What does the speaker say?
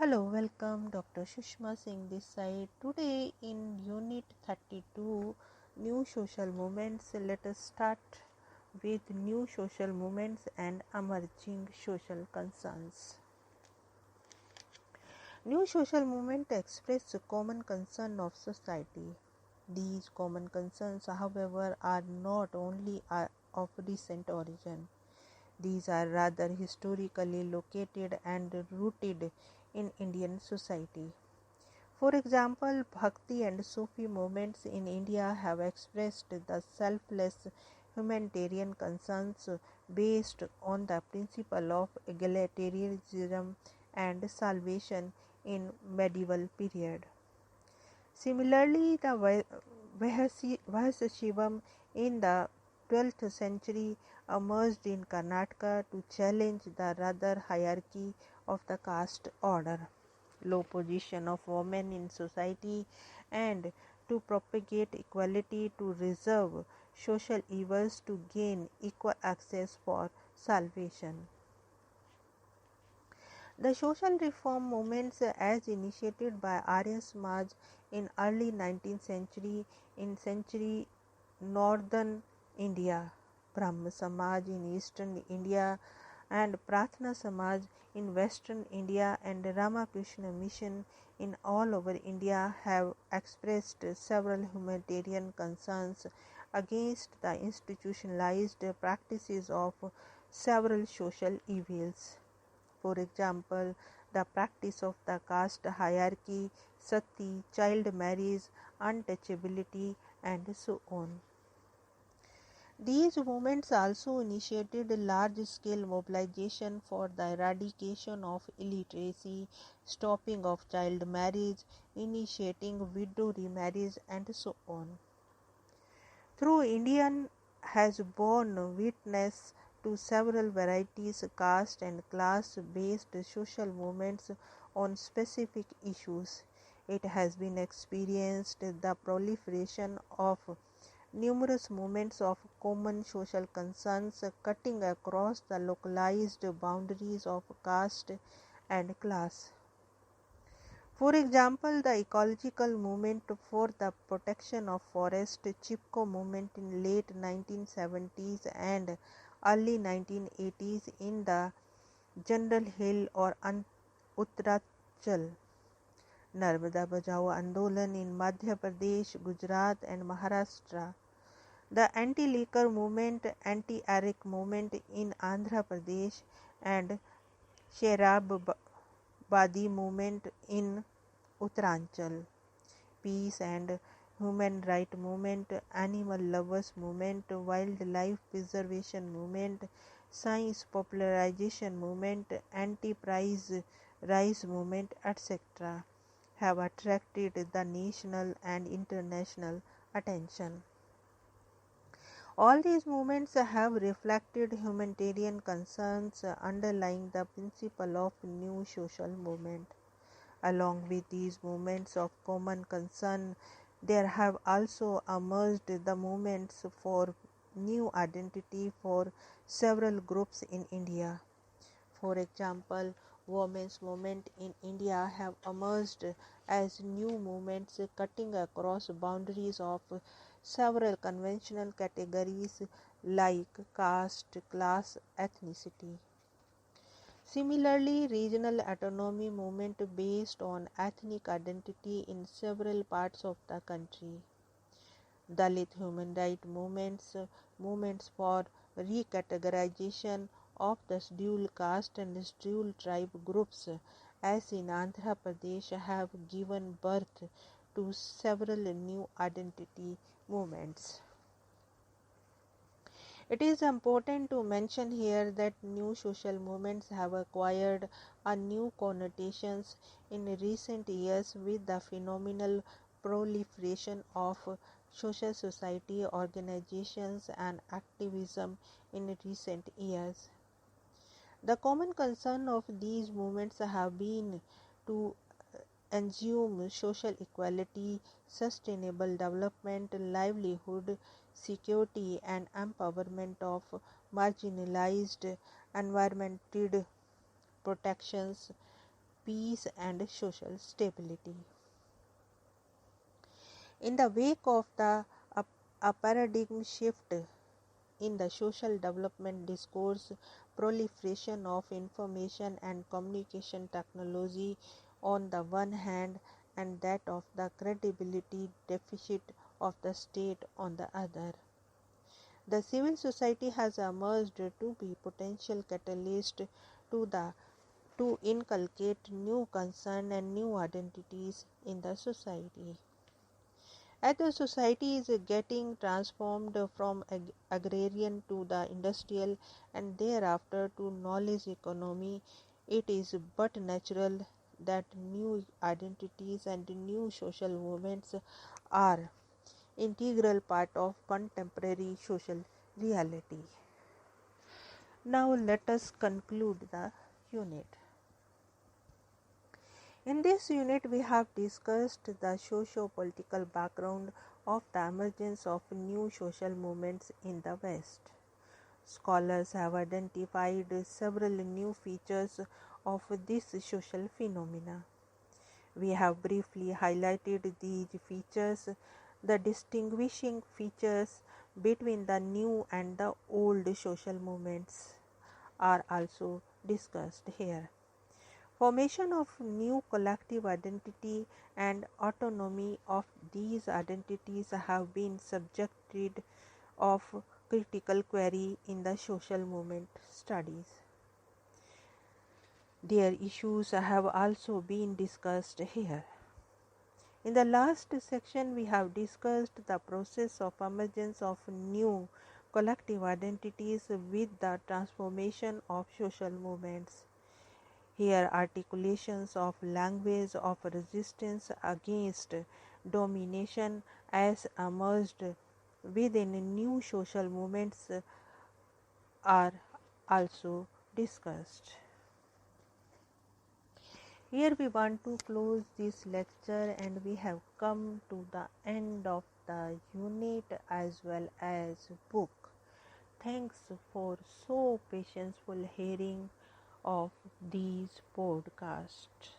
Hello, welcome Dr. Sushma Singh this side. Today in Unit 32, New Social Movements, let us start with new social movements and emerging social concerns. New social movements express a common concern of society. These common concerns, however, are not only of recent origin. These are rather historically located and rooted in Indian society. For example, Bhakti and Sufi movements in India have expressed the selfless humanitarian concerns based on the principle of egalitarianism and salvation in medieval period. Similarly, the Vahasashivam in the 12th century emerged in Karnataka to challenge the rather hierarchy of the caste order, low position of women in society, and to propagate equality, to reserve social evils to gain equal access for salvation. The social reform movements as initiated by Arya Samaj in early 19th century in northern India, Brahma Samaj in eastern India and Pratna Samaj in western India and Ramakrishna Mission in all over India have expressed several humanitarian concerns against the institutionalized practices of several social evils. For example, the practice of the caste hierarchy, sati, child marriage, untouchability, and so on. These movements also initiated large-scale mobilization for the eradication of illiteracy, stopping of child marriage, initiating widow remarriage, and so on. Through Indian has borne witness to several varieties caste and class based social movements on specific issues. It has been experienced the proliferation of numerous movements of common social concerns cutting across the localized boundaries of caste and class. For example, the ecological movement for the protection of forest, Chipko movement in late 1970s and early 1980s in the General Hill or Uttarachal, Narmada Bachao Andolan in Madhya Pradesh, Gujarat and Maharashtra, the anti-liquor movement, anti-Arak movement in Andhra Pradesh and Sherab Badi movement in Uttaranchal, peace and human rights movement, animal lovers movement, wildlife preservation movement, science popularization movement, anti-price rise movement, etc. have attracted the national and international attention. All these movements have reflected humanitarian concerns underlying the principle of new social movement. Along with these movements of common concern, there have also emerged the movements for new identity for several groups in India. For example, women's movement in India have emerged as new movements cutting across boundaries of several conventional categories like caste, class, ethnicity. Similarly, regional autonomy movement based on ethnic identity in several parts of the country. Dalit human rights movements for recategorization of the scheduled caste and scheduled tribe groups as in Andhra Pradesh have given birth to several new identity movements. It is important to mention here that new social movements have acquired a new connotations in recent years with the phenomenal proliferation of social society organizations and activism in recent years. The common concern of these movements have been to assume social equality, sustainable development, livelihood, security and empowerment of marginalized, environmental protections, peace and social stability. In the wake of a paradigm shift in the social development discourse, proliferation of information and communication technology on the one hand and that of the credibility deficit of the state on the other, the civil society has emerged to be potential catalyst to the to inculcate new concern and new identities in the society. As the society is getting transformed from agrarian to the industrial and thereafter to knowledge economy, it is but natural that new identities and new social movements are integral part of contemporary social reality. Now let us conclude the unit. In this unit, we have discussed the socio-political background of the emergence of new social movements in the West. Scholars have identified several new features of this social phenomena. We have briefly highlighted these features. The distinguishing features between the new and the old social movements are also discussed here. Formation of new collective identity and autonomy of these identities have been subjected of critical query in the social movement studies. Their issues have also been discussed here. In the last section, we have discussed the process of emergence of new collective identities with the transformation of social movements. Here, articulations of language of resistance against domination as emerged within new social movements are also discussed. Here we want to close this lecture and we have come to the end of the unit as well as book. Thanks for so patientful hearing of these podcasts.